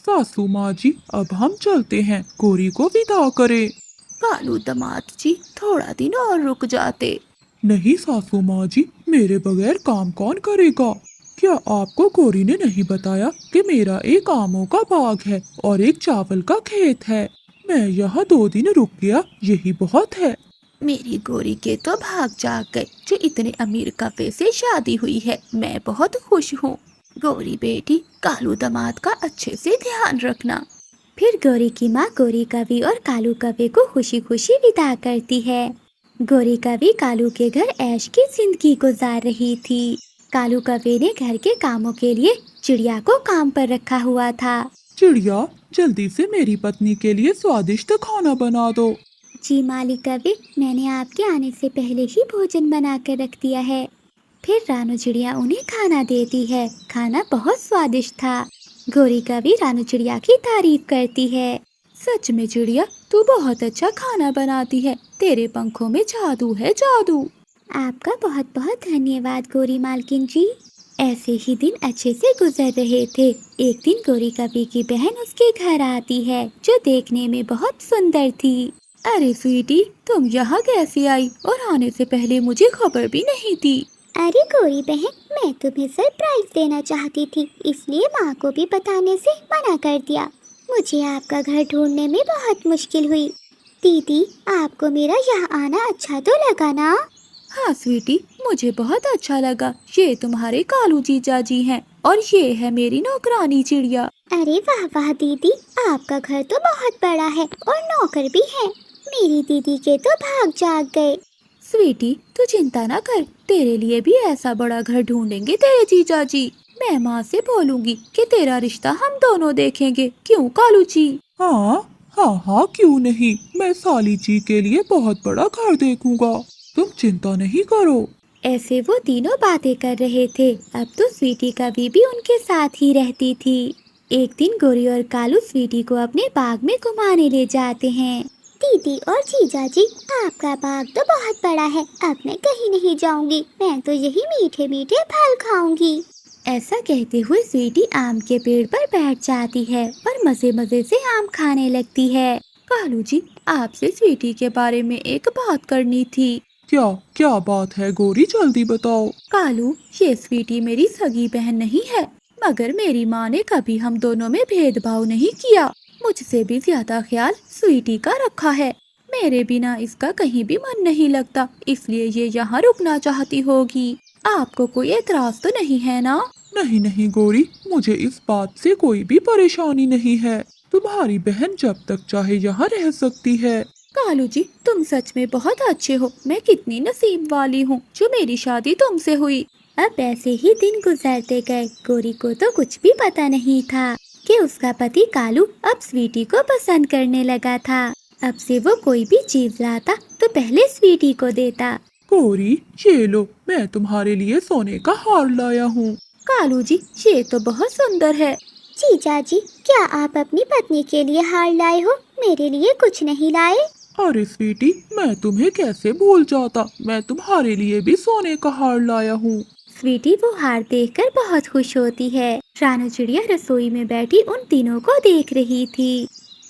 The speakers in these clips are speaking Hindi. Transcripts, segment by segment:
सासू माँ जी, अब हम चलते हैं, गौरी को विदा करें। कालू दामाद जी, थोड़ा दिन और रुक जाते। नहीं सासू माँ जी, मेरे बगैर काम कौन करेगा? क्या आपको गौरी ने नहीं बताया कि मेरा एक आमों का बाग है और एक चावल का खेत है? मैं यहाँ 2 दिन रुक गया, यही बहुत है। मेरी गोरी के तो भाग जाग गए, जो इतने अमीर कपे से शादी हुई है। मैं बहुत खुश हूँ। गौरी बेटी, कालू दामाद का अच्छे से ध्यान रखना। फिर गौरी की माँ गौरी कवि और कालू कवि को खुशी खुशी विदा करती है। गौरी कवि कालू के घर ऐश की जिंदगी गुजार रही थी। कालू कवि ने घर के कामों के लिए चिड़िया को काम पर रखा हुआ था। चिड़िया, जल्दी से मेरी पत्नी के लिए स्वादिष्ट खाना बना दो। जी मालिक कवि, मैंने आपके आने से पहले ही भोजन बना कर रख दिया है। फिर रानू चिड़िया उन्हें खाना देती है। खाना बहुत स्वादिष्ट था। गौरी कवि रानू चिड़िया की तारीफ करती है। सच में चिड़िया, तू बहुत अच्छा खाना बनाती है। तेरे पंखों में जादू है, जादू। आपका बहुत बहुत धन्यवाद गौरी मालकिन जी। ऐसे ही दिन अच्छे से गुजर रहे थे। एक दिन गौरी कवि की बहन उसके घर आती है, जो देखने में बहुत सुंदर थी। अरे स्वीटी, तुम यहाँ कैसे आई और आने से पहले मुझे खबर भी नहीं दी? अरे गौरी बहन, मैं तुम्हें सरप्राइज देना चाहती थी, इसलिए माँ को भी बताने से मना कर दिया। मुझे आपका घर ढूंढने में बहुत मुश्किल हुई। दीदी, आपको मेरा यहाँ आना अच्छा तो लगा ना? हाँ स्वीटी, मुझे बहुत अच्छा लगा। ये तुम्हारे कालू जीजा जी हैं और ये है मेरी नौकरानी चिड़िया। अरे वाह वाह दीदी, आपका घर तो बहुत बड़ा है और नौकर भी है। मेरी दीदी के तो भाग जाग गए। स्वीटी, तू चिंता ना कर, तेरे लिए भी ऐसा बड़ा घर ढूंढेंगे तेरे जीजा जी। मैं माँ से बोलूंगी कि तेरा रिश्ता हम दोनों देखेंगे। क्यों कालू जी? हाँ हाँ हाँ, क्यों नहीं, मैं साली जी के लिए बहुत बड़ा घर देखूंगा। तुम चिंता नहीं करो। ऐसे वो तीनों बातें कर रहे थे। अब तो स्वीटी कभी भी उनके साथ ही रहती थी। एक दिन गौरी और कालू स्वीटी को अपने बाग में घुमाने ले जाते हैं। दीदी और जीजा जी, आपका बाग तो बहुत बड़ा है। अब मैं कहीं नहीं जाऊंगी, मैं तो यही मीठे मीठे फल खाऊंगी। ऐसा कहते हुए स्वीटी आम के पेड़ पर बैठ जाती है और मजे मजे से आम खाने लगती है। कालू जी, आपसे स्वीटी के बारे में एक बात करनी थी। क्या क्या बात है गौरी, जल्दी बताओ। कालू, ये स्वीटी मेरी सगी बहन नहीं है, मगर मेरी माँ ने कभी हम दोनों में भेदभाव नहीं किया। मुझसे भी ज्यादा ख्याल स्वीटी का रखा है। मेरे बिना इसका कहीं भी मन नहीं लगता, इसलिए ये यहाँ रुकना चाहती होगी। आपको कोई एतराज तो नहीं है ना? नहीं नहीं गौरी, मुझे इस बात से कोई भी परेशानी नहीं है। तुम्हारी बहन जब तक चाहे यहाँ रह सकती है। कालू जी, तुम सच में बहुत अच्छे हो। मैं कितनी नसीब वाली हूँ जो मेरी शादी तुमसे हुई। अब ऐसे ही दिन गुजरते गए। गौरी को तो कुछ भी पता नहीं था कि उसका पति कालू अब स्वीटी को पसंद करने लगा था। अब से वो कोई भी चीज लाता तो पहले स्वीटी को देता। गौरी, ये लो, मैं तुम्हारे लिए सोने का हार लाया हूँ। कालू जी, ये तो बहुत सुंदर है। जीजा जी, क्या आप अपनी पत्नी के लिए हार लाए हो? मेरे लिए कुछ नहीं लाए? अरे स्वीटी, मैं तुम्हें कैसे भूल जाता, मैं तुम्हारे लिए भी सोने का हार लाया हूँ। स्वीटी वो हार देखकर बहुत खुश होती है। रानू चिड़िया रसोई में बैठी उन तीनों को देख रही थी।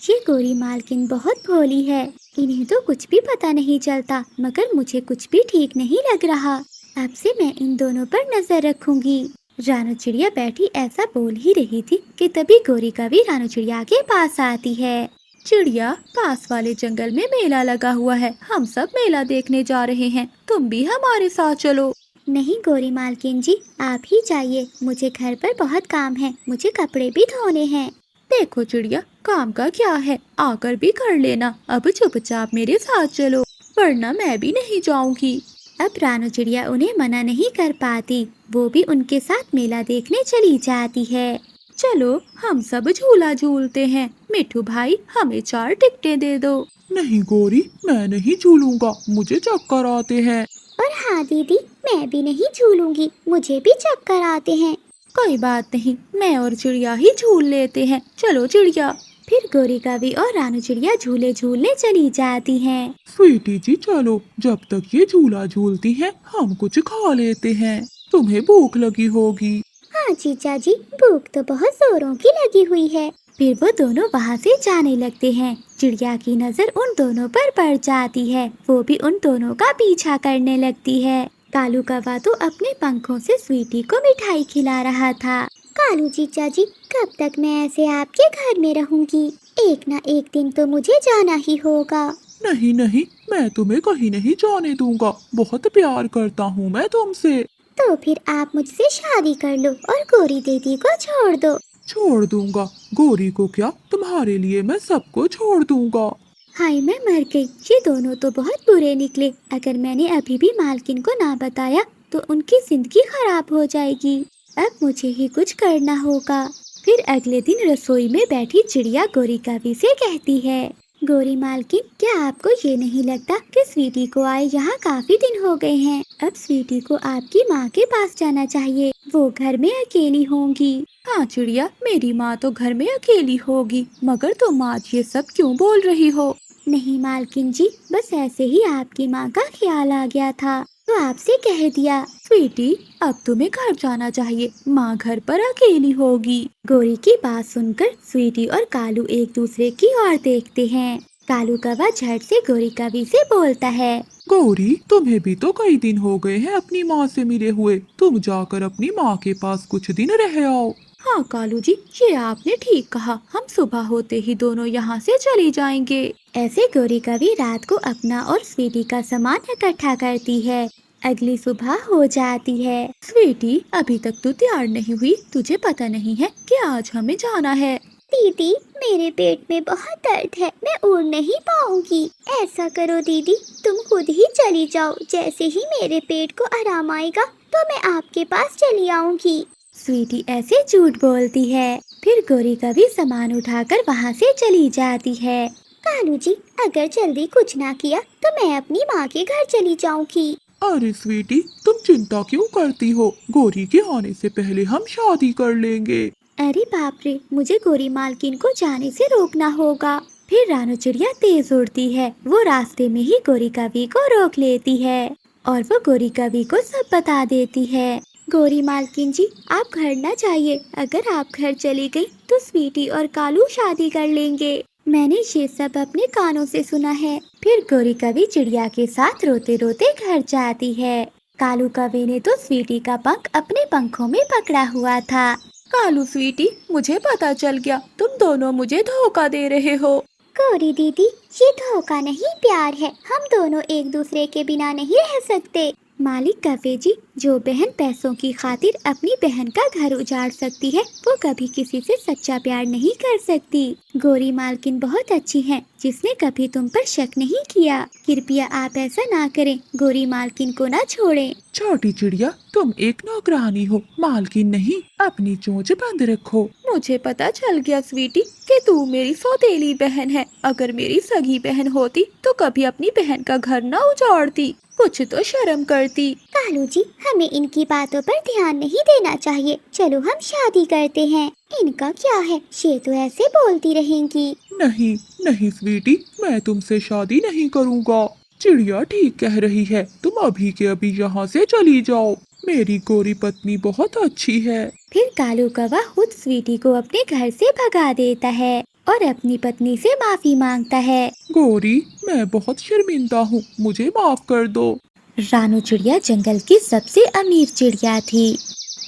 ये गौरी मालकिन बहुत भोली है, इन्हें तो कुछ भी पता नहीं चलता, मगर मुझे कुछ भी ठीक नहीं लग रहा। अब से मैं इन दोनों पर नजर रखूंगी। रानू चिड़िया बैठी ऐसा बोल ही रही थी कि तभी गौरी कवि रानू चिड़िया के पास आती है। चिड़िया, पास वाले जंगल में मेला लगा हुआ है, हम सब मेला देखने जा रहे हैं, तुम भी हमारे साथ चलो। नहीं गौरी मालकिन जी, आप ही जाइए, मुझे घर पर बहुत काम है, मुझे कपड़े भी धोने हैं। देखो चिड़िया, काम का क्या है, आकर भी कर लेना। अब चुपचाप मेरे साथ चलो, वरना मैं भी नहीं जाऊंगी। अब रानू चिड़िया उन्हें मना नहीं कर पाती, वो भी उनके साथ मेला देखने चली जाती है। चलो हम सब झूला झूलते हैं। मिठू भाई, हमें 4 टिकटें दे दो। नहीं गौरी, मैं नहीं झूलूंगा, मुझे चक्कर आते हैं। और हाँ दीदी, मैं भी नहीं झूलूंगी, मुझे भी चक्कर आते हैं। कोई बात नहीं, मैं और चिड़िया ही झूल लेते हैं, चलो चिड़िया। फिर गौरी कवि और रानू चिड़िया झूले झूलने चली जाती हैं। स्वीटी जी चलो, जब तक ये झूला झूलती हैं, हम कुछ खा लेते हैं। तुम्हें भूख लगी होगी। हाँ जीजा जी, भूख तो बहुत जोरों की लगी हुई है। फिर वो दोनों वहाँ से जाने लगते हैं। चिड़िया की नजर उन दोनों पर पड़ जाती है। वो भी उन दोनों का पीछा करने लगती है। कालू कौवा तो अपने पंखों से स्वीटी को मिठाई खिला रहा था। कालू जीजा जी, कब तक मैं ऐसे आपके घर में रहूंगी? एक ना एक दिन तो मुझे जाना ही होगा। नहीं नहीं, मैं तुम्हें कहीं नहीं जाने दूंगा। बहुत प्यार करता हूँ मैं तुमसे। तो फिर आप मुझसे शादी कर लो और गोरी दीदी को छोड़ दो। छोड़ दूंगा? गोरी को क्या, तुम्हारे लिए मैं सबको छोड़ दूंगा। हाय, मैं मर गई। ये दोनों तो बहुत बुरे निकले। अगर मैंने अभी भी मालकिन को ना बताया तो उनकी जिंदगी खराब हो जाएगी। अब मुझे ही कुछ करना होगा। फिर अगले दिन रसोई में बैठी चिड़िया गोरी कवि से कहती है, गोरी मालकिन, क्या आपको ये नहीं लगता कि स्वीटी को आए यहाँ काफी दिन हो गए हैं? अब स्वीटी को आपकी माँ के पास जाना चाहिए। वो घर में अकेली होंगी। हाँ चिड़िया, मेरी माँ तो घर में अकेली होगी, मगर तुम आज ये सब क्यों बोल रही हो? नहीं मालकिन जी, बस ऐसे ही आपकी माँ का ख्याल आ गया था तो आपसे कह दिया। स्वीटी, अब तुम्हें घर जाना चाहिए, माँ घर पर अकेली होगी। गोरी की बात सुनकर स्वीटी और कालू एक दूसरे की ओर देखते हैं। कालू कौवा झट से गोरी कवि से बोलता है, गौरी, तुम्हें भी तो कई दिन हो गए हैं अपनी माँ से मिले हुए। तुम जाकर अपनी माँ के पास कुछ दिन रह आओ। हाँ कालू जी, ये आपने ठीक कहा। हम सुबह होते ही दोनों यहाँ से चली जाएंगे। ऐसे गोरी कवि रात को अपना और स्वीटी का सामान इकट्ठा करती है। अगली सुबह हो जाती है। स्वीटी, अभी तक तू तैयार नहीं हुई। तुझे पता नहीं है कि आज हमें जाना है? दीदी, मेरे पेट में बहुत दर्द है, मैं उड़ नहीं पाऊंगी। ऐसा करो दीदी, तुम खुद ही चली जाओ। जैसे ही मेरे पेट को आराम आएगा तो मैं आपके पास चली आऊंगी। स्वीटी ऐसे झूठ बोलती है। फिर गोरी कवि सामान उठाकर वहाँ से चली जाती है। कालू जी, अगर जल्दी कुछ ना किया तो मैं अपनी माँ के घर चली जाऊंगी। अरे स्वीटी, तुम चिंता क्यों करती हो? गोरी के आने से पहले हम शादी कर लेंगे। अरे बाप रे, मुझे गोरी मालकिन को जाने से रोकना होगा। फिर रानू चिड़िया तेज उड़ती है। वो रास्ते में ही गोरी कवि को रोक लेती है और वो गोरी कवि को सब बता देती है। गोरी मालकिन जी, आप घर न जाइए। अगर आप घर चली गई तो स्वीटी और कालू शादी कर लेंगे। मैंने ये सब अपने कानों से सुना है। फिर गोरी कवि चिड़िया के साथ रोते रोते घर जाती है। कालू कवि ने तो स्वीटी का पंख अपने पंखों में पकड़ा हुआ था। कालू स्वीटी, मुझे पता चल गया, तुम दोनों मुझे धोखा दे रहे हो। गोरी दीदी, ये धोखा नहीं, प्यार है। हम दोनों एक दूसरे के बिना नहीं रह सकते। मालिक कवे जी, जो बहन पैसों की खातिर अपनी बहन का घर उजाड़ सकती है वो कभी किसी से सच्चा प्यार नहीं कर सकती। गोरी मालकिन बहुत अच्छी हैं, जिसने कभी तुम पर शक नहीं किया। कृपया आप ऐसा ना करें, गोरी मालकिन को ना छोड़ें। छोटी चिड़िया, तुम एक नौकरानी हो, मालकिन नहीं। अपनी चोंच बंद रखो। मुझे पता चल गया स्वीटी कि तू मेरी सौतेली बहन है। अगर मेरी सगी बहन होती तो कभी अपनी बहन का घर न उजाड़ती, कुछ तो शर्म करती। कालू जी, हमें इनकी बातों पर ध्यान नहीं देना चाहिए। चलो हम शादी करते हैं। इनका क्या है, ये तो ऐसे बोलती रहेंगी। नहीं नहीं स्वीटी, मैं तुमसे शादी नहीं करूँगा। चिड़िया ठीक कह रही है, तुम अभी के अभी यहाँ से चली जाओ। मेरी गोरी पत्नी बहुत अच्छी है। फिर कालू कौवा खुद स्वीटी को अपने घर से भगा देता है और अपनी पत्नी से माफी मांगता है। गोरी, मैं बहुत शर्मिंदा हूँ, मुझे माफ कर दो। रानू चिड़िया जंगल की सबसे अमीर चिड़िया थी।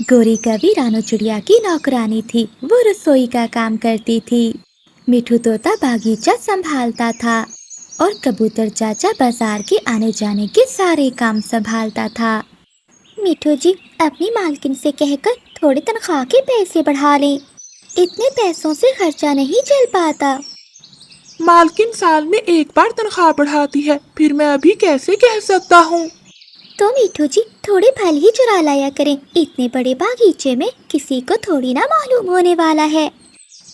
गोरी कवि रानू चिड़िया की नौकरानी थी। वो रसोई का काम करती थी। मिठू तोता बागीचा संभालता था और कबूतर चाचा बाजार के आने जाने के सारे काम संभालता था। मिठू जी, अपनी मालकिन से कहकर थोड़ी तनख्वाह के पैसे बढ़ा लें। इतने पैसों से खर्चा नहीं चल पाता। मालकिन साल में एक बार तनख्वाह बढ़ाती है, फिर मैं अभी कैसे कह सकता हूँ? तो मिठू जी, थोड़े फल ही चुरा लाया करें। इतने बड़े बागीचे में किसी को थोड़ी ना मालूम होने वाला है।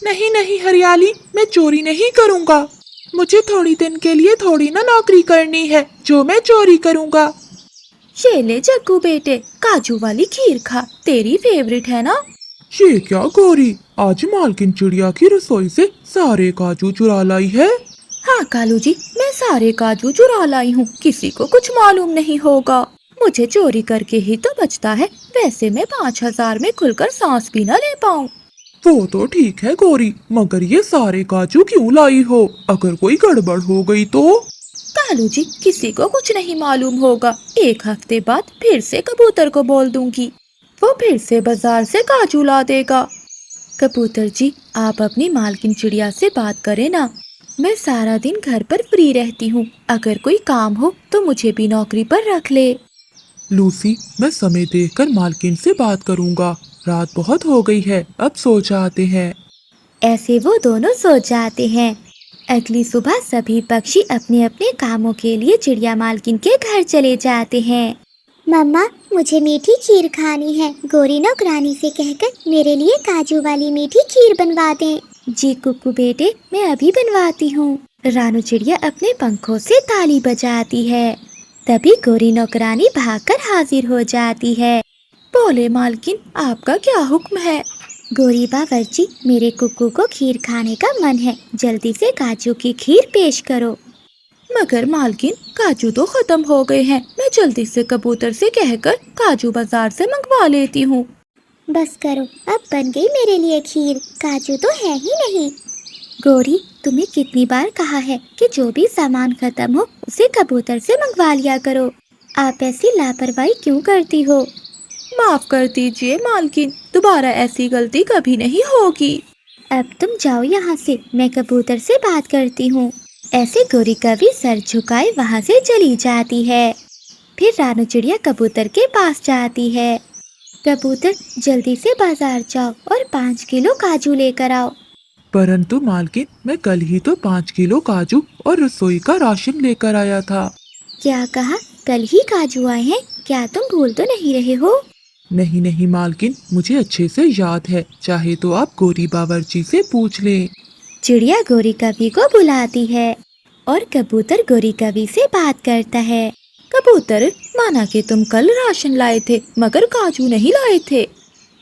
नहीं नहीं हरियाली, मैं चोरी नहीं करूँगा। मुझे थोड़ी दिन के लिए थोड़ी ना नौकरी करनी है जो मैं चोरी करूँगा। ये ले जग्गू बेटे, काजू वाली खीर खा, तेरी फेवरेट है ना। ये क्या गोरी, आज मालकिन चिड़िया की रसोई से सारे काजू चुरा लाई है। हाँ कालू जी, मैं सारे काजू चुरा लाई हूँ, किसी को कुछ मालूम नहीं होगा। मुझे चोरी करके ही तो बचता है, वैसे मैं 5000 में खुलकर सांस भी न ले पाऊँ। वो तो ठीक है गौरी, मगर ये सारे काजू क्यों लाई हो? अगर कोई गड़बड़ हो गई तो? कालू जी, किसी को कुछ नहीं मालूम होगा। 1 हफ्ते बाद फिर से कबूतर को बोल दूंगी, वो फिर से बाजार से काजू ला देगा। कबूतर जी, आप अपनी मालकिन चिड़िया से बात करें ना। मैं सारा दिन घर पर फ्री रहती हूँ, अगर कोई काम हो तो मुझे भी नौकरी पर रख ले। लूसी, मैं समय देखकर मालकिन से बात करूंगा। रात बहुत हो गई है, अब सो जाते हैं। ऐसे वो दोनों सो जाते हैं। अगली सुबह सभी पक्षी अपने अपने कामों के लिए चिड़िया मालकिन के घर चले जाते हैं। मम्मा, मुझे मीठी खीर खानी है। गोरी नौकरानी से कहकर मेरे लिए काजू वाली मीठी खीर बनवा दें। जी कुकू बेटे, मैं अभी बनवाती हूँ। रानू चिड़िया अपने पंखों से ताली बजाती है। तभी गोरी नौकरानी भागकर हाजिर हो जाती है। बोले मालकिन, आपका क्या हुक्म है? गोरी बावर्ची, मेरे कुकू को खीर खाने का मन है, जल्दी से काजू की खीर पेश करो। मगर मालकिन, काजू तो खत्म हो गए हैं। मैं जल्दी से कबूतर से कहकर काजू बाजार से मंगवा लेती हूँ। बस करो, अब बन गई मेरे लिए खीर, काजू तो है ही नहीं। गोरी, तुम्हें कितनी बार कहा है कि जो भी सामान खत्म हो उसे कबूतर से मंगवा लिया करो। आप ऐसी लापरवाही क्यों करती हो? माफ कर दीजिए मालकिन, दोबारा ऐसी गलती कभी नहीं होगी। अब तुम जाओ यहाँ से, मैं कबूतर से बात करती हूँ। ऐसे गोरी कभी सर झुकाए वहाँ से चली जाती है। फिर रानू चिड़िया कबूतर के पास जाती है। कबूतर, जल्दी से बाजार जाओ और 5 किलो काजू लेकर आओ। परंतु मालकिन, मैं कल ही तो 5 किलो काजू और रसोई का राशन लेकर आया था। क्या कहा? कल ही काजू आए हैं? क्या तुम भूल तो नहीं रहे हो? नहीं नहीं मालकिन, मुझे अच्छे से याद है, चाहे तो आप गोरी बावर्ची से पूछ लें। चिड़िया गोरी कवि को बुलाती है और कबूतर गोरी कवि से बात करता है। कबूतर, माना कि तुम कल राशन लाए थे मगर काजू नहीं लाए थे।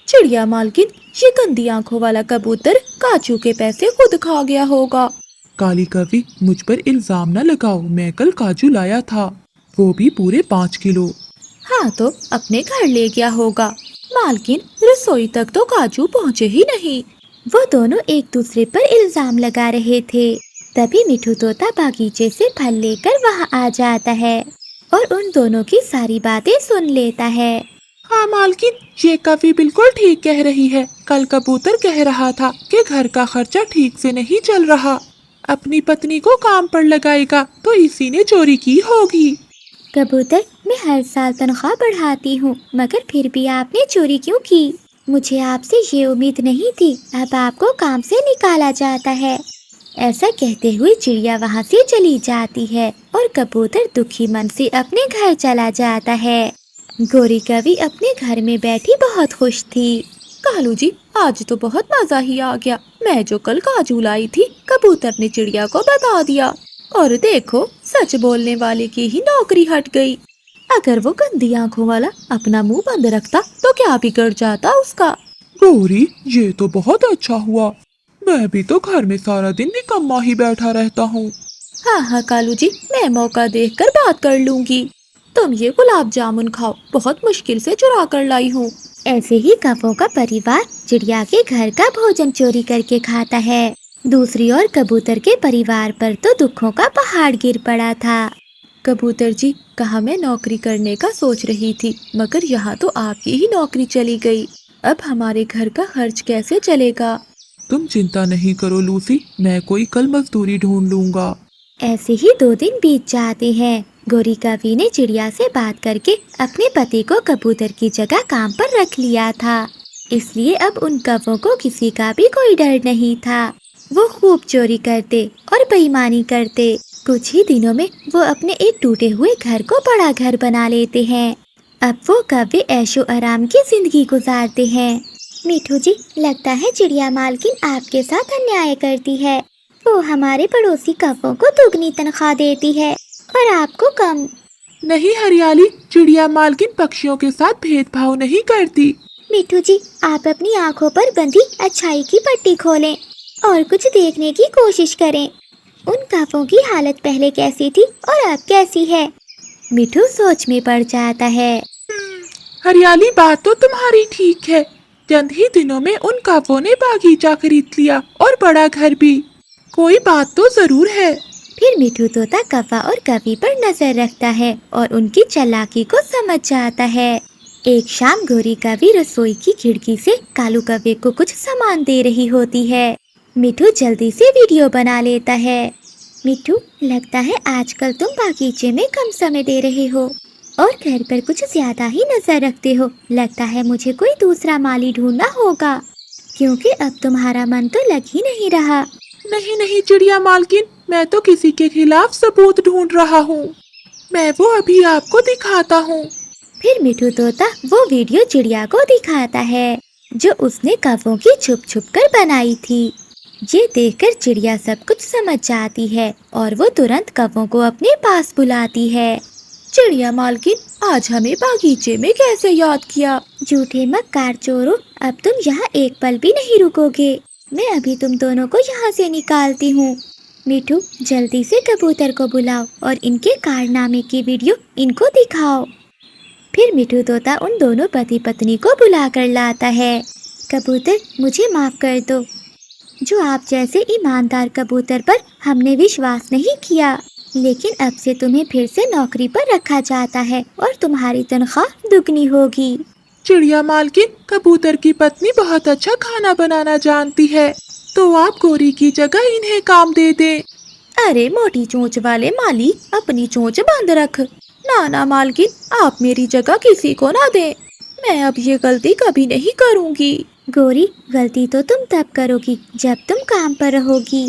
चिड़िया मालकिन, ये गंदी आंखों वाला कबूतर काजू के पैसे खुद खा गया होगा। काली कवि, मुझ पर इल्जाम न लगाओ, मैं कल काजू लाया था, वो भी पूरे 5 किलो। हाँ तो अपने घर ले गया होगा। मालकिन, रसोई तक तो काजू पहुँचे ही नहीं। वो दोनों एक दूसरे पर इल्जाम लगा रहे थे। तभी मिठू तोता बागीचे से फल लेकर वहाँ आ जाता है और उन दोनों की सारी बातें सुन लेता है। हाँ मालकिन, ये कवि बिल्कुल ठीक कह रही है। कल कबूतर कह रहा था कि घर का खर्चा ठीक से नहीं चल रहा, अपनी पत्नी को काम पर लगाएगा तो इसी ने चोरी की होगी। कबूतर, मैं हर साल तनख्वाह बढ़ाती हूँ, मगर फिर भी आपने चोरी क्यों की? मुझे आपसे ये उम्मीद नहीं थी। अब आपको काम से निकाला जाता है। ऐसा कहते हुए चिड़िया वहाँ से चली जाती है और कबूतर दुखी मन से अपने घर चला जाता है। गोरी कवि अपने घर में बैठी बहुत खुश थी। कालू जी, आज तो बहुत मजा ही आ गया। मैं जो कल काजू लाई थी, कबूतर ने चिड़िया को बता दिया, और देखो, सच बोलने वाले की ही नौकरी हट गई। अगर वो गंदी आंखों वाला अपना मुंह बंद रखता तो क्या बिगड़ जाता उसका। गौरी, ये तो बहुत अच्छा हुआ। मैं भी तो घर में सारा दिन निकम्मा ही बैठा रहता हूँ। हाँ हाँ कालू जी, मैं मौका देखकर बात कर लूंगी। तुम ये गुलाब जामुन खाओ, बहुत मुश्किल से चुरा कर लाई हूँ। ऐसे ही कौवों का परिवार चिड़िया के घर का भोजन चोरी करके खाता है। दूसरी ओर कबूतर के परिवार पर तो दुखों का पहाड़ गिर पड़ा था। कबूतर जी, कहाँ मैं नौकरी करने का सोच रही थी, मगर यहाँ तो आपकी ही नौकरी चली गई। अब हमारे घर का खर्च कैसे चलेगा? तुम चिंता नहीं करो लूसी, मैं कोई कल मजदूरी ढूंढ लूंगा। ऐसे ही 2 दिन बीत जाते हैं। गोरी कवि ने चिड़िया से बात करके अपने पति को कबूतर की जगह काम पर रख लिया था, इसलिए अब उन कौवों को किसी का भी कोई डर नहीं था। वो खूब चोरी करते और बेईमानी करते। कुछ ही दिनों में वो अपने एक टूटे हुए घर को बड़ा घर बना लेते हैं। अब वो कौवे ऐशो आराम की जिंदगी गुजारते हैं। मिठू जी, लगता है चिड़िया मालकिन आपके साथ अन्याय करती है। वो हमारे पड़ोसी कौवों को दुगनी तनख्वाह देती है और आपको कम। नहीं हरियाली, चिड़िया मालकिन पक्षियों के साथ भेदभाव नहीं करती। मिठू जी, आप अपनी आंखों पर बंधी अच्छाई की पट्टी खोलें और कुछ देखने की कोशिश करें। उन कौवों की हालत पहले कैसी थी और अब कैसी है? मिठू सोच में पड़ जाता है। हरियाली, बात तो तुम्हारी ठीक है। चंद ही दिनों में उन कौवों ने बागीचा खरीद लिया और बड़ा घर भी। कोई बात तो जरूर है। फिर मिठू तोता कौवा और कवि पर नजर रखता है और उनकी चालाकी को समझ जाता है। एक शाम गोरी कवि रसोई की खिड़की से कालू कौवे को कुछ सामान दे रही होती है। मिठू जल्दी से वीडियो बना लेता है। मिठू, लगता है आजकल तुम बागीचे में कम समय दे रहे हो और घर पर कुछ ज्यादा ही नजर रखते हो। लगता है मुझे कोई दूसरा माली ढूंढना होगा, क्योंकि अब तुम्हारा मन तो लग ही नहीं रहा। नहीं नहीं चिड़िया मालकिन, मैं तो किसी के खिलाफ सबूत ढूंढ रहा हूँ। मैं वो अभी आपको दिखाता हूँ। फिर मिठू तोता वो वीडियो चिड़िया को दिखाता है जो उसने कौवों की छुप छुप कर बनाई थी। ये देखकर चिड़िया सब कुछ समझ जाती है और वो तुरंत कौवों को अपने पास बुलाती है। चिड़िया मालकिन, आज हमें बागीचे में कैसे याद किया? झूठे मक्कार चोरों, अब तुम यहाँ एक पल भी नहीं रुकोगे। मैं अभी तुम दोनों को यहाँ से निकालती हूँ। मिठू, जल्दी से कबूतर को बुलाओ और इनके कारनामे की वीडियो इनको दिखाओ। फिर मिठू तोता उन दोनों पति पत्नी को बुला कर लाता है। कबूतर, मुझे माफ कर दो। जो आप जैसे ईमानदार कबूतर पर हमने विश्वास नहीं किया, लेकिन अब से तुम्हें फिर से नौकरी पर रखा जाता है और तुम्हारी तनख्वाह दुगनी होगी। चिड़िया मालकिन, कबूतर की पत्नी बहुत अच्छा खाना बनाना जानती है, तो आप गोरी की जगह इन्हें काम दे दें। अरे मोटी चोंच वाले माली, अपनी चोंच बंद रख। ना मालकिन, आप मेरी जगह किसी को ना दें। मैं अब ये गलती कभी नहीं करूँगी। गोरी, गलती तो तुम तब करोगी जब तुम काम पर रहोगी।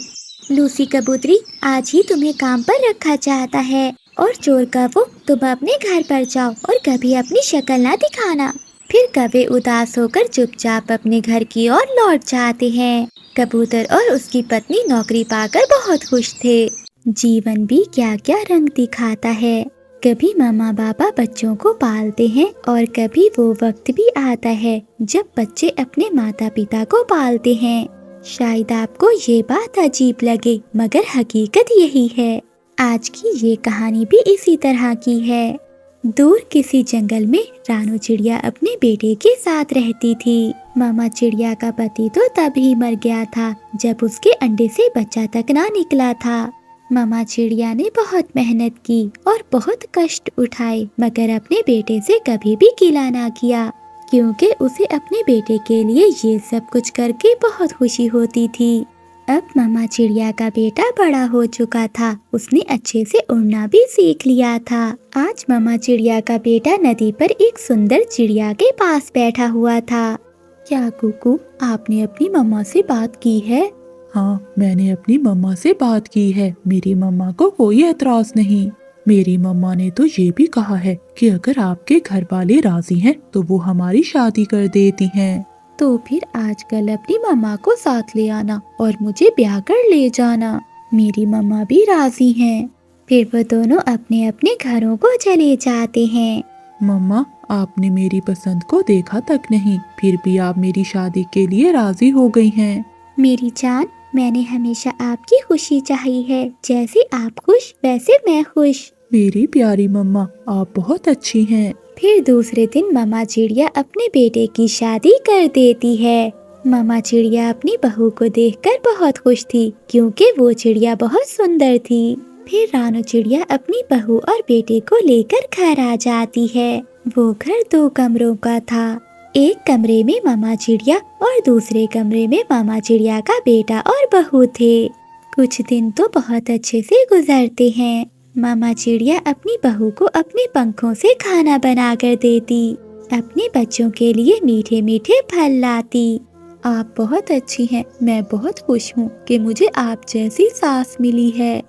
लूसी कबूतरी, आज ही तुम्हें काम पर रखा जाता है और चोर कौवों, तुम अपने घर पर जाओ और कभी अपनी शक्ल ना दिखाना। फिर कौवे उदास होकर चुपचाप अपने घर की ओर लौट जाते हैं। कबूतर और उसकी पत्नी नौकरी पाकर बहुत खुश थे। जीवन भी क्या क्या रंग दिखाता है। कभी मामा पापा बच्चों को पालते हैं और कभी वो वक्त भी आता है जब बच्चे अपने माता पिता को पालते हैं। शायद आपको ये बात अजीब लगे, मगर हकीकत यही है। आज की ये कहानी भी इसी तरह की है। दूर किसी जंगल में रानू चिड़िया अपने बेटे के साथ रहती थी। मामा चिड़िया का पति तो तभी मर गया था जब उसके अंडे से बच्चा तक ना निकला था। मामा चिड़िया ने बहुत मेहनत की और बहुत कष्ट उठाए, मगर अपने बेटे से कभी भी गिला ना किया, क्योंकि उसे अपने बेटे के लिए ये सब कुछ करके बहुत खुशी होती थी। अब मामा चिड़िया का बेटा बड़ा हो चुका था, उसने अच्छे से उड़ना भी सीख लिया था। आज मामा चिड़िया का बेटा नदी पर एक सुंदर चिड़िया के पास बैठा हुआ था। क्या कुकू, आपने अपनी मम्मा से बात की है? हाँ, मैंने अपनी मम्मा से बात की है। मेरी मम्मा को कोई एतराज नहीं। मेरी मम्मा ने तो ये भी कहा है कि अगर आपके घर वाले राजी हैं तो वो हमारी शादी कर देती हैं। तो फिर आजकल अपनी मम्मा को साथ ले आना और मुझे ब्याह कर ले जाना। मेरी मम्मा भी राजी हैं। फिर वो दोनों अपने अपने घरों को चले जाते हैं। मम्मा, आपने मेरी पसंद को देखा तक नहीं, फिर भी आप मेरी शादी के लिए राजी हो गई हैं। मेरी जान, मैंने हमेशा आपकी खुशी चाही है। जैसे आप खुश वैसे मैं खुश। मेरी प्यारी मम्मा, आप बहुत अच्छी हैं। फिर दूसरे दिन मामा चिड़िया अपने बेटे की शादी कर देती है। मामा चिड़िया अपनी बहू को देखकर बहुत खुश थी, क्योंकि वो चिड़िया बहुत सुंदर थी। फिर रानू चिड़िया अपनी बहू और बेटे को लेकर घर आ जाती है। वो घर 2 कमरों का था। एक कमरे में मामा चिड़िया और दूसरे कमरे में मामा चिड़िया का बेटा और बहू थे। कुछ दिन तो बहुत अच्छे से गुजरते हैं। मामा चिड़िया अपनी बहू को अपने पंखों से खाना बना कर देती, अपने बच्चों के लिए मीठे मीठे फल लाती। आप बहुत अच्छी हैं। मैं बहुत खुश हूँ कि मुझे आप जैसी सास मिली है।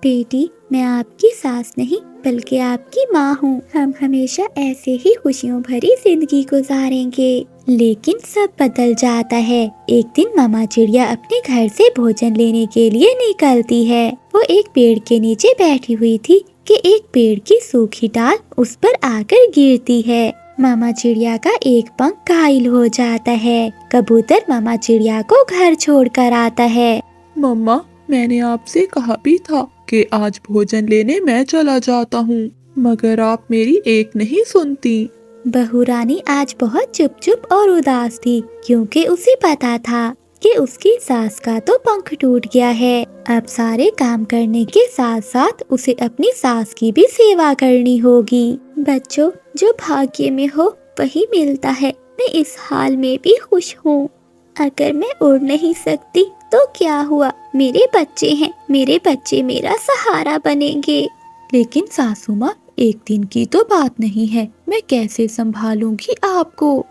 बेटी, मैं आपकी सास नहीं बल्कि आपकी माँ हूँ। हम हमेशा ऐसे ही खुशियों भरी जिंदगी गुजारेंगे। लेकिन सब बदल जाता है। एक दिन मामा चिड़िया अपने घर से भोजन लेने के लिए निकलती है। वो एक पेड़ के नीचे बैठी हुई थी कि एक पेड़ की सूखी डाल उस पर आकर गिरती है। मामा चिड़िया का एक पंख घायल हो जाता है। कबूतर मामा चिड़िया को घर छोड़कर आता है। मम्मा, मैंने आपसे कहा भी था कि आज भोजन लेने मैं चला जाता हूँ, मगर आप मेरी एक नहीं सुनती। बहू रानी आज बहुत चुप चुप और उदास थी, क्योंकि उसे पता था कि उसकी सास का तो पंख टूट गया है। अब सारे काम करने के साथ साथ उसे अपनी सास की भी सेवा करनी होगी। बच्चों, जो भाग्य में हो वही मिलता है। मैं इस हाल में भी खुश हूँ। अगर मैं उड़ नहीं सकती तो क्या हुआ, मेरे बच्चे हैं, मेरे बच्चे मेरा सहारा बनेंगे। लेकिन सासू माँ, एक दिन की तो बात नहीं है, मैं कैसे संभालूंगी आपको?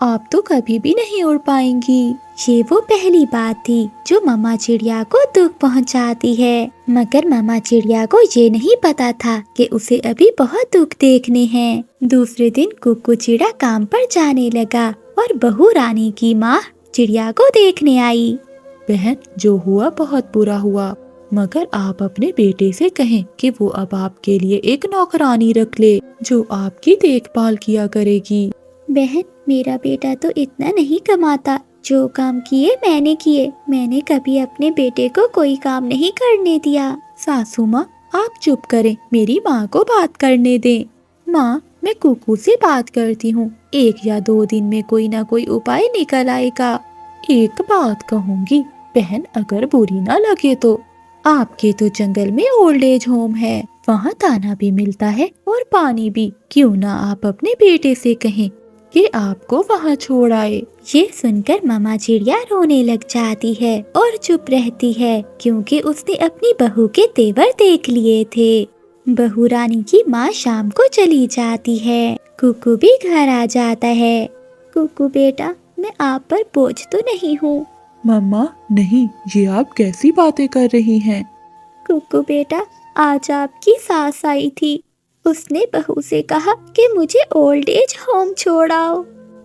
आप तो कभी भी नहीं उड़ पाएंगी। ये वो पहली बात थी जो मामा चिड़िया को दुख पहुंचाती है, मगर मामा चिड़िया को ये नहीं पता था कि उसे अभी बहुत दुख देखने हैं। दूसरे दिन कुकू चिड़ा काम पर जाने लगा और बहू रानी की माँ चिड़िया को देखने आई। बहन, जो हुआ बहुत बुरा हुआ, मगर आप अपने बेटे से कहें कि वो अब आपके लिए एक नौकरानी रख ले जो आपकी देखभाल किया करेगी। बहन, मेरा बेटा तो इतना नहीं कमाता। जो काम किए मैंने किए, मैंने कभी अपने बेटे को कोई काम नहीं करने दिया। सासू माँ, आप चुप करें, मेरी माँ को बात करने दें। माँ, मैं कुकू से बात करती हूँ, 1 या 2 दिन में कोई ना कोई उपाय निकल आएगा। एक बात कहूँगी बहन, अगर बुरी ना लगे तो, आपके तो जंगल में ओल्ड एज होम है, वहाँ दाना भी मिलता है और पानी भी। क्यों ना आप अपने बेटे से कहें कि आपको वहाँ छोड़ आए। ये सुनकर मामा चिड़िया रोने लग जाती है और चुप रहती है, क्योंकि उसने अपनी बहू के तेवर देख लिए थे। बहू रानी की माँ शाम को चली जाती है। कुकू भी घर आ जाता है। कुकू बेटा, मैं आप पर बोझ तो नहीं हूँ? मम्मा नहीं, ये आप कैसी बातें कर रही हैं? कुकू बेटा, आज आपकी सास आई थी। उसने बहू से कहा कि मुझे ओल्ड एज होम छोड़ाओ।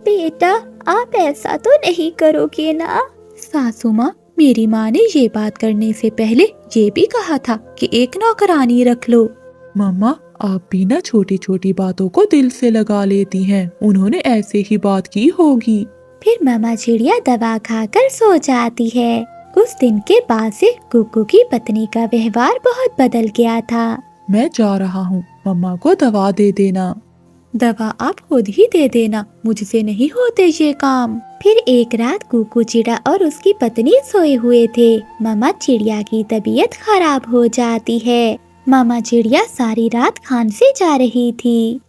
बेटा, आप ऐसा तो नहीं करोगे ना? सासू माँ, मेरी माँ ने ये बात करने से पहले ये भी कहा था कि एक नौकरानी रख लो। मम्मा, आप भी ना छोटी छोटी बातों को दिल से लगा लेती हैं। उन्होंने ऐसे ही बात की होगी। फिर मामा चिड़िया दवा खाकर सो जाती है। उस दिन के बाद से कुकू की पत्नी का व्यवहार बहुत बदल गया था। मैं जा रहा हूँ, मम्मा को दवा दे देना। दवा आप खुद ही दे देना, मुझसे नहीं होते ये काम। फिर एक रात कुकू चिड़ा और उसकी पत्नी सोए हुए थे। मामा चिड़िया की तबीयत खराब हो जाती है। मामा चिड़िया सारी रात खांसे जा रही थी।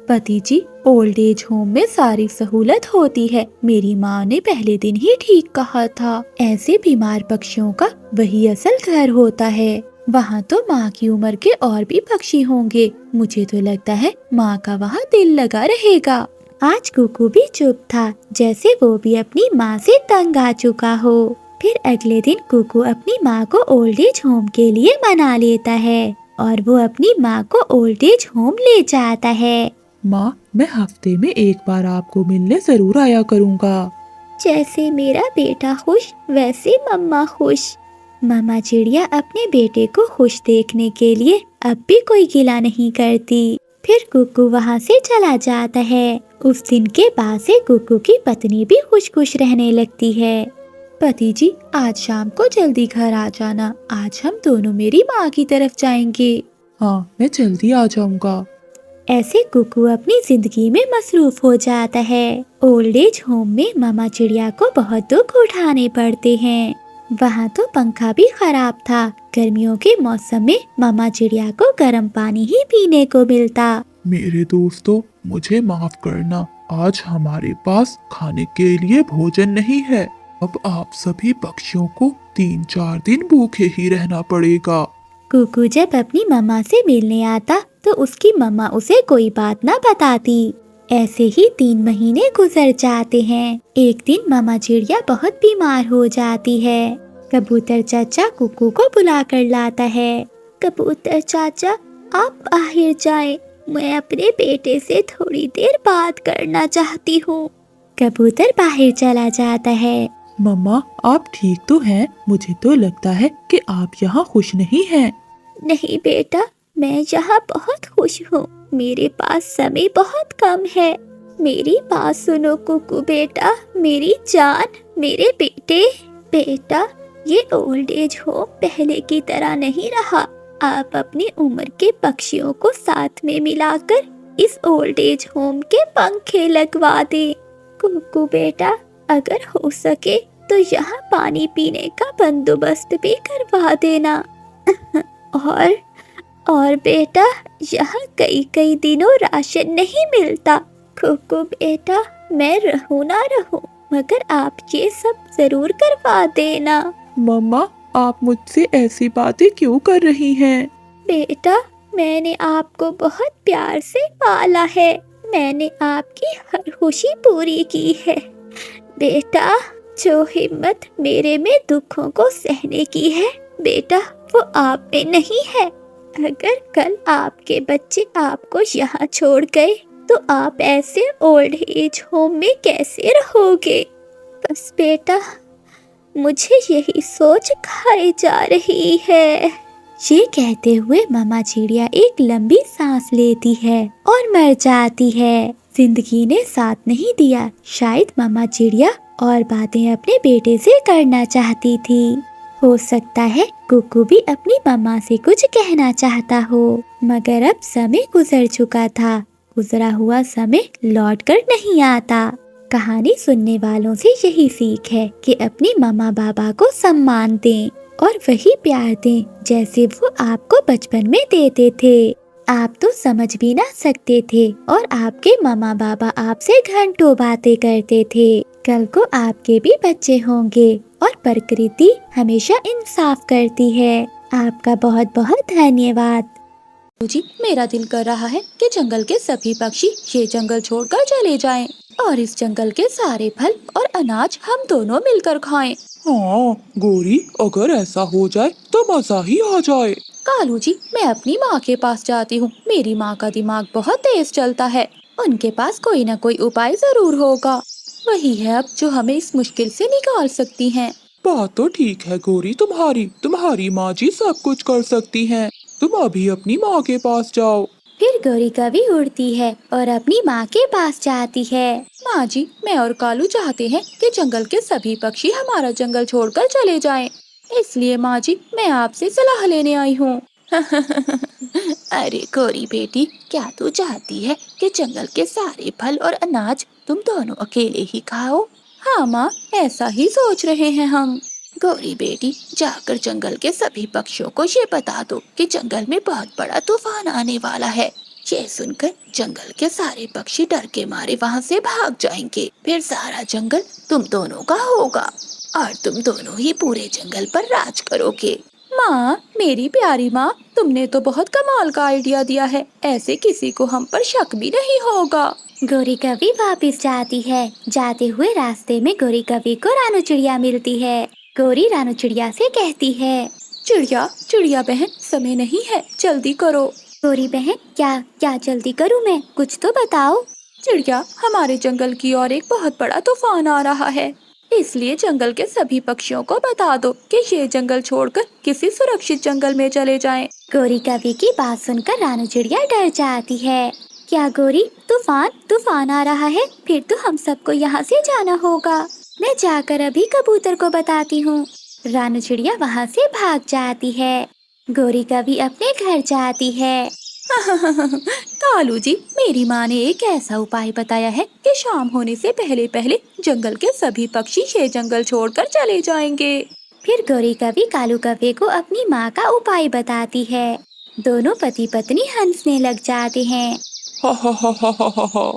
पति जी, ओल्ड एज होम में सारी सहूलत होती है। मेरी माँ ने पहले दिन ही ठीक कहा था। ऐसे बीमार पक्षियों का वही असल घर होता है। वहाँ तो माँ की उम्र के और भी पक्षी होंगे। मुझे तो लगता है माँ का वहाँ दिल लगा रहेगा। आज कुकू भी चुप था, जैसे वो भी अपनी माँ से तंग आ चुका हो। फिर अगले दिन कुकू अपनी माँ को ओल्ड एज होम के लिए मना लेता है और वो अपनी माँ को ओल्ड एज होम ले जाता है। माँ, मैं हफ्ते में एक बार आपको मिलने जरूर आया करूँगा। जैसे मेरा बेटा खुश, वैसे मम्मा खुश। मामा चिड़िया अपने बेटे को खुश देखने के लिए अब भी कोई गिला नहीं करती। फिर कुकू वहाँ से चला जाता है। उस दिन के बाद से कुकू की पत्नी भी खुश खुश रहने लगती है। पति जी, आज शाम को जल्दी घर आ जाना। आज हम दोनों मेरी माँ की तरफ जाएंगे। हाँ, मैं जल्दी आ जाऊँगा। ऐसे कुकू अपनी जिंदगी में मसरूफ हो जाता है। ओल्ड एज होम में मामा चिड़िया को बहुत दुख उठाने पड़ते हैं। वहाँ तो पंखा भी खराब था। गर्मियों के मौसम में मामा चिड़िया को गर्म पानी ही पीने को मिलता। मेरे दोस्तों, मुझे माफ करना, आज हमारे पास खाने के लिए भोजन नहीं है। अब आप सभी पक्षियों को 3-4 दिन भूखे ही रहना पड़ेगा। कुकू जब अपनी मम्मा से मिलने आता तो उसकी मम्मा उसे कोई बात ना बताती। ऐसे ही 3 महीने गुजर जाते हैं। एक दिन मामा चिड़िया बहुत बीमार हो जाती है। कबूतर चाचा कुकू को बुला कर लाता है। कबूतर चाचा, आप बाहर जाएं, मैं अपने बेटे से थोड़ी देर बात करना चाहती हूँ। कबूतर बाहर चला जाता है। मम्मा, आप ठीक तो हैं? मुझे तो लगता है कि आप यहाँ खुश नहीं हैं। नहीं बेटा, मैं यहाँ बहुत खुश हूँ। मेरे पास समय बहुत कम है। मेरी बात सुनो कुकू बेटा, मेरी जान, मेरे बेटे। बेटा, ये ओल्ड एज होम पहले की तरह नहीं रहा। आप अपनी उम्र के पक्षियों को साथ में मिलाकर इस ओल्ड एज होम के पंखे लगवा दे। कुकू बेटा, अगर हो सके तो यहाँ पानी पीने का बंदोबस्त भी करवा देना। और बेटा, यहाँ कई कई दिनों राशन नहीं मिलता। कुकू बेटा, मैं रहूं ना रहूं, मगर आप ये सब जरूर करवा देना। मम्मा, आप मुझसे ऐसी बातें क्यों कर रही हैं? बेटा, मैंने आपको बहुत प्यार से पाला है। मैंने आपकी हर खुशी पूरी की है। बेटा, जो हिम्मत मेरे में दुखों को सहने की है, बेटा, वो आप में नहीं है। अगर कल आपके बच्चे आपको यहाँ छोड़ गए तो आप ऐसे ओल्ड एज होम में कैसे रहोगे? बस बेटा, मुझे यही सोच खाई जा रही है। ये कहते हुए मामा चिड़िया एक लंबी सांस लेती है और मर जाती है। जिंदगी ने साथ नहीं दिया। शायद मामा चिड़िया और बातें अपने बेटे से करना चाहती थी। हो सकता है कुकू भी अपनी मम्मा से कुछ कहना चाहता हो, मगर अब समय गुजर चुका था। गुजरा हुआ समय लौट कर नहीं आता। कहानी सुनने वालों से यही सीख है कि अपनी मम्मा बाबा को सम्मान दें और वही प्यार दें जैसे वो आपको बचपन में देते थे। आप तो समझ भी ना सकते थे और आपके मम्मा बाबा आपसे घंटों बातें करते थे। कल को आपके भी बच्चे होंगे और प्रकृति हमेशा इंसाफ करती है। आपका बहुत बहुत धन्यवाद। जी, मेरा दिल कर रहा है कि जंगल के सभी पक्षी ये जंगल छोड़कर चले जाएं और इस जंगल के सारे फल और अनाज हम दोनों मिलकर खाएं। हाँ गोरी, अगर ऐसा हो जाए तो मजा ही आ जाए। कालू जी, मैं अपनी माँ के पास जाती हूँ। मेरी माँ का दिमाग बहुत तेज चलता है। उनके पास कोई न कोई उपाय जरूर होगा। वही है अब जो हमें इस मुश्किल से निकाल सकती हैं। बात तो ठीक है गोरी, तुम्हारी माँ जी सब कुछ कर सकती हैं। तुम अभी अपनी माँ के पास जाओ। फिर गौरी कभी उड़ती है और अपनी माँ के पास जाती है। माँ जी, मैं और कालू चाहते हैं कि जंगल के सभी पक्षी हमारा जंगल छोड़कर चले जाएं। इसलिए माँ जी, मैं आपसे सलाह लेने आई हूँ। अरे गौरी बेटी, क्या तू चाहती है कि जंगल के सारे फल और अनाज तुम दोनों अकेले ही खाओ? हाँ माँ, ऐसा ही सोच रहे हैं हम। गौरी बेटी, जाकर जंगल के सभी पक्षियों को ये बता दो कि जंगल में बहुत बड़ा तूफान आने वाला है। ये सुनकर जंगल के सारे पक्षी डर के मारे वहाँ से भाग जाएंगे। फिर सारा जंगल तुम दोनों का होगा और तुम दोनों ही पूरे जंगल पर राज करोगे। माँ, मेरी प्यारी माँ, तुमने तो बहुत कमाल का आइडिया दिया है। ऐसे किसी को हम पर शक भी नहीं होगा। गौरी कभी वापस जाती है। जाते हुए रास्ते में गौरी कभी को रानू चिड़िया मिलती है। गौरी रानू चिड़िया से कहती है, चिड़िया बहन, समय नहीं है, जल्दी करो। गौरी बहन, क्या जल्दी करूँ मैं? कुछ तो बताओ। चिड़िया, हमारे जंगल की ओर एक बहुत बड़ा तूफान आ रहा है। इसलिए जंगल के सभी पक्षियों को बता दो कि ये जंगल छोड़कर किसी सुरक्षित जंगल में चले जाएं। गौरी कभी की बात सुनकर रानू चिड़िया डर जाती है। क्या गौरी, तूफान आ रहा है? फिर तो हम सबको यहाँ से जाना होगा। मैं जाकर अभी कबूतर को बताती हूँ। रानू चिड़िया वहाँ से भाग जाती है। गौरी कभी अपने घर जाती है। कालू जी, मेरी माँ ने एक ऐसा उपाय बताया है कि शाम होने से पहले पहले जंगल के सभी पक्षी ये जंगल छोड़कर चले जाएंगे। फिर गौरी कभी कालू कव्वे को अपनी माँ का उपाय बताती है। दोनों पति पत्नी हंसने लग जाते हैं। हा।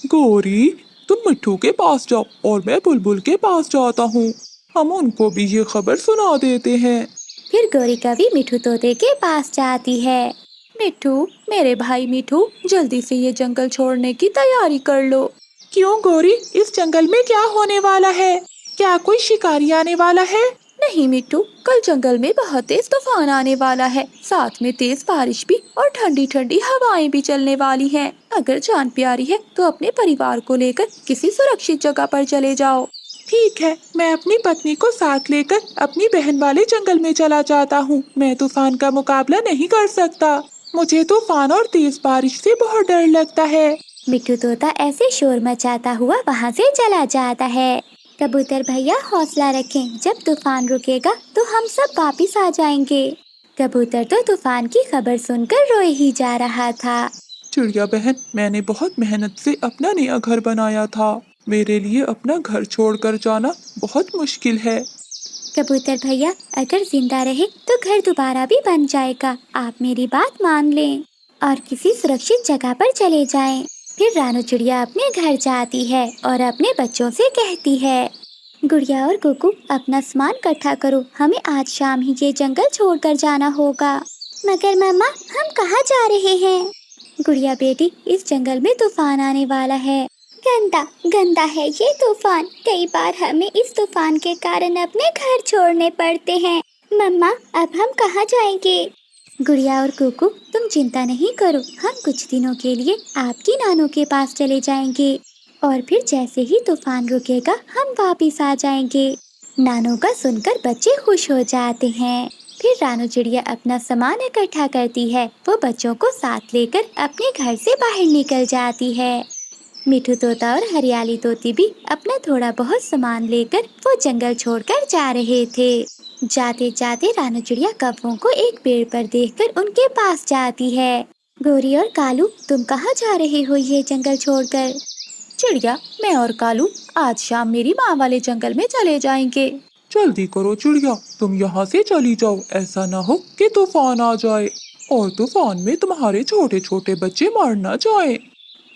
गोरी, तुम मिट्ठू के पास जाओ और मैं बुलबुल के पास जाता हूँ। हम उनको भी ये खबर सुना देते हैं। फिर गौरी कभी मिठू तोते के पास जाती है। मिठू, मेरे भाई मिठू, जल्दी से ये जंगल छोड़ने की तैयारी कर लो। क्यों गौरी, इस जंगल में क्या होने वाला है? क्या कोई शिकारी आने वाला है? नहीं मिट्टू, कल जंगल में बहुत तेज तूफान आने वाला है। साथ में तेज बारिश भी और ठंडी ठंडी हवाएं भी चलने वाली हैं। अगर जान प्यारी है तो अपने परिवार को लेकर किसी सुरक्षित जगह पर चले जाओ। ठीक है, मैं अपनी पत्नी को साथ लेकर अपनी बहन वाले जंगल में चला जाता हूँ। मैं तूफान का मुकाबला नहीं कर सकता। मुझे तूफान और तेज बारिश से बहुत डर लगता है। मिट्टू तोता ऐसे शोर मचाता हुआ वहाँ से चला जाता है। कबूतर भैया हौसला रखें, जब तूफान रुकेगा तो हम सब वापिस आ जाएंगे। कबूतर तो तूफान की खबर सुनकर रोए ही जा रहा था। चिड़िया बहन, मैंने बहुत मेहनत से अपना नया घर बनाया था। मेरे लिए अपना घर छोड़कर जाना बहुत मुश्किल है। कबूतर भैया, अगर जिंदा रहे तो घर दोबारा भी बन जाएगा। आप मेरी बात मान लें और किसी सुरक्षित जगह पर चले जाएं। फिर रानू चिड़िया अपने घर जाती है और अपने बच्चों से कहती है, गुड़िया और कुकू, अपना सामान इकट्ठा करो, हमें आज शाम ही ये जंगल छोड़कर जाना होगा। मगर मम्मा, हम कहाँ जा रहे हैं? गुड़िया बेटी, इस जंगल में तूफान आने वाला है। गंदा गंदा है ये तूफान। कई बार हमें इस तूफान के कारण अपने घर छोड़ने पड़ते हैं। मम्मा, अब हम कहाँ जाएंगे? गुड़िया और कुकू, तुम चिंता नहीं करो, हम कुछ दिनों के लिए आपकी नानू के पास चले जाएंगे और फिर जैसे ही तूफान रुकेगा हम वापिस आ जाएंगे। नानू का सुनकर बच्चे खुश हो जाते हैं। फिर रानू चिड़िया अपना सामान इकट्ठा करती है। वो बच्चों को साथ लेकर अपने घर से बाहर निकल जाती है। मिठू तोता और हरियाली तोती भी अपना थोड़ा बहुत सामान लेकर वो जंगल छोड़कर जा रहे थे। जाते जाते रानू चिड़िया कौवों को एक पेड़ पर देखकर उनके पास जाती है। गोरी और कालू, तुम कहाँ जा रहे हो ये जंगल छोड़कर? चिड़िया, मैं और कालू आज शाम मेरी माँ वाले जंगल में चले जाएंगे। जल्दी करो चिड़िया, तुम यहाँ से चली जाओ। ऐसा न हो कि तूफान आ जाए और तूफान में तुम्हारे छोटे छोटे बच्चे मर न जाएं।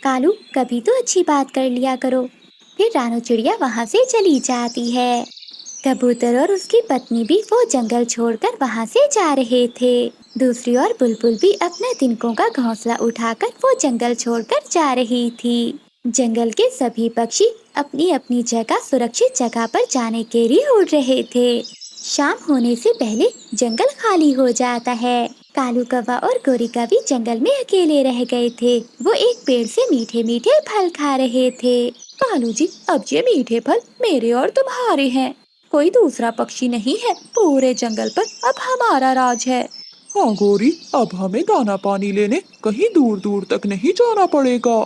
कालू, कभी तो अच्छी बात कर लिया करो। फिर रानू चिड़िया वहाँ से चली जाती है। कबूतर और उसकी पत्नी भी वो जंगल छोड़कर वहाँ से जा रहे थे। दूसरी ओर बुलबुल भी अपने तिनकों का घोंसला उठाकर वो जंगल छोड़कर जा रही थी। जंगल के सभी पक्षी अपनी अपनी जगह सुरक्षित जगह पर जाने के लिए उड़ रहे थे। शाम होने से पहले जंगल खाली हो जाता है। कालू कौवा और गोरी कौवी जंगल में अकेले रह गए थे। वो एक पेड़ से मीठे मीठे फल खा रहे थे। कालू जी, अब ये मीठे फल मेरे और तुम्हारे हैं। कोई दूसरा पक्षी नहीं है। पूरे जंगल पर अब हमारा राज है। हाँ गोरी, अब हमें दाना पानी लेने कहीं दूर दूर तक नहीं जाना पड़ेगा।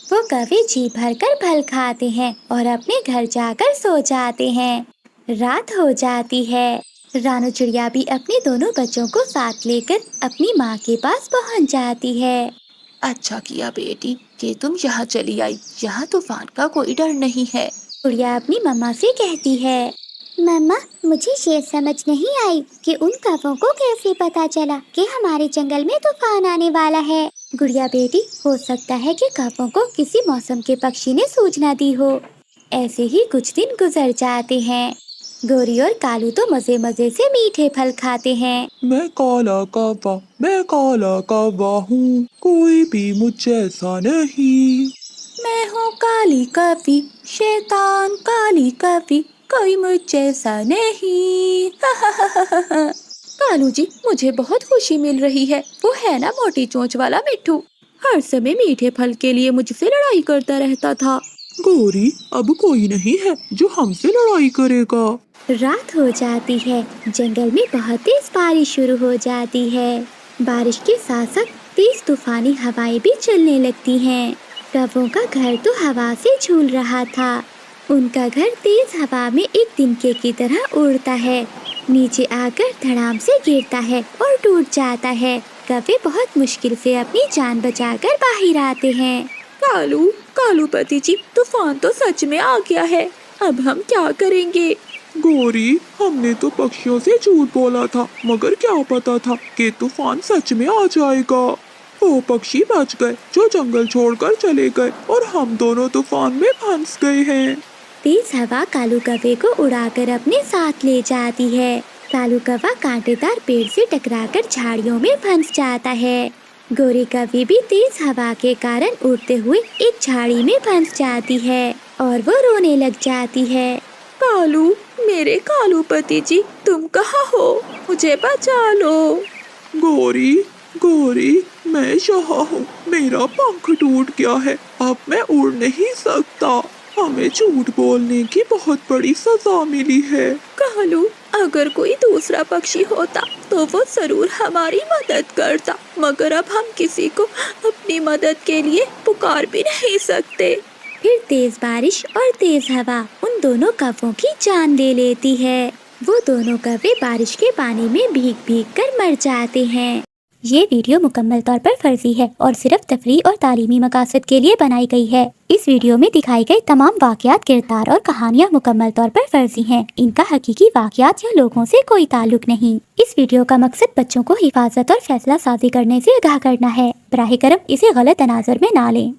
वो कौवे जी भरकर फल खाते हैं और अपने घर जाकर सो जाते हैं। रात हो जाती है। रानू चिड़िया भी अपने दोनों बच्चों को साथ लेकर अपनी माँ के पास पहुँच जाती है। अच्छा किया बेटी कि तुम यहाँ चली आई। यहाँ तूफान का कोई डर नहीं है। चिड़िया अपनी मम्मा से कहती है, मम्मा, मुझे ये समझ नहीं आई कि उन कौवों को कैसे पता चला कि हमारे जंगल में तूफान आने वाला है। गुड़िया बेटी, हो सकता है कि कौवों को किसी मौसम के पक्षी ने सूचना दी हो। ऐसे ही कुछ दिन गुजर जाते हैं। गोरी और कालू तो मजे मजे से मीठे फल खाते हैं। मैं काला कौवा हूँ, कोई भी मुझ जैसा नहीं। मैं हूँ काली कौवी, शैतान काली कौवी, कोई मुझ जैसा नहीं। कालू जी, मुझे बहुत खुशी मिल रही है। वो है ना मोटी चोंच वाला मिट्ठू, हर समय मीठे फल के लिए मुझसे लड़ाई करता रहता था। गोरी, अब कोई नहीं है जो हमसे लड़ाई करेगा। रात हो जाती है। जंगल में बहुत तेज बारिश शुरू हो जाती है। बारिश के साथ साथ तेज तूफानी हवाएं भी चलने लगती हैं। कौवों का घर तो हवा से झूल रहा था। उनका घर तेज हवा में एक तिनके की तरह उड़ता है, नीचे आकर धड़ाम से गिरता है और टूट जाता है। कौवे बहुत मुश्किल से अपनी जान बचाकर बाहर आते हैं। कालू पति जी, तूफान तो सच में आ गया है। अब हम क्या करेंगे? गोरी, हमने तो पक्षियों से झूठ बोला था, मगर क्या पता था कि तूफान सच में आ जाएगा। वो पक्षी बच गए जो जंगल छोड़कर चले गए और हम दोनों तूफान में फंस गए हैं। तेज हवा कालू कौवे को उड़ाकर अपने साथ ले जाती है। कालू कौवा कांटेदार पेड़ से टकराकर झाड़ियों में फंस जाता है। गोरी कौवी भी तेज हवा के कारण उड़ते हुए एक झाड़ी में फंस जाती है और वो रोने लग जाती है। कालू, मेरे कालू पति जी, तुम कहाँ हो? मुझे बचा लो। गोरी, मैं यहाँ हूँ। मेरा पंख टूट गया है, अब मैं उड़ नहीं सकता। हमें झूठ बोलने की बहुत बड़ी सजा मिली है। कालू, अगर कोई दूसरा पक्षी होता तो वो जरूर हमारी मदद करता, मगर अब हम किसी को अपनी मदद के लिए पुकार भी नहीं सकते। फिर तेज बारिश और तेज हवा उन दोनों कौवों की जान ले लेती है। वो दोनों कौवे बारिश के पानी में भीग भीग कर मर जाते हैं। ये वीडियो मुकम्मल तौर पर फर्जी है और सिर्फ तफरीह और तालीमी मकासद के लिए बनाई गई है। इस वीडियो में दिखाई गई तमाम वाक़यात, किरदार और कहानियाँ मुकम्मल तौर पर फर्जी हैं। इनका हकीकी वाक़यात या लोगों से कोई ताल्लुक नहीं। इस वीडियो का मकसद बच्चों को हिफाजत और फैसला साजी करने से आगाह करना है। बराह करम इसे गलत तनाज़ुर में ना लें।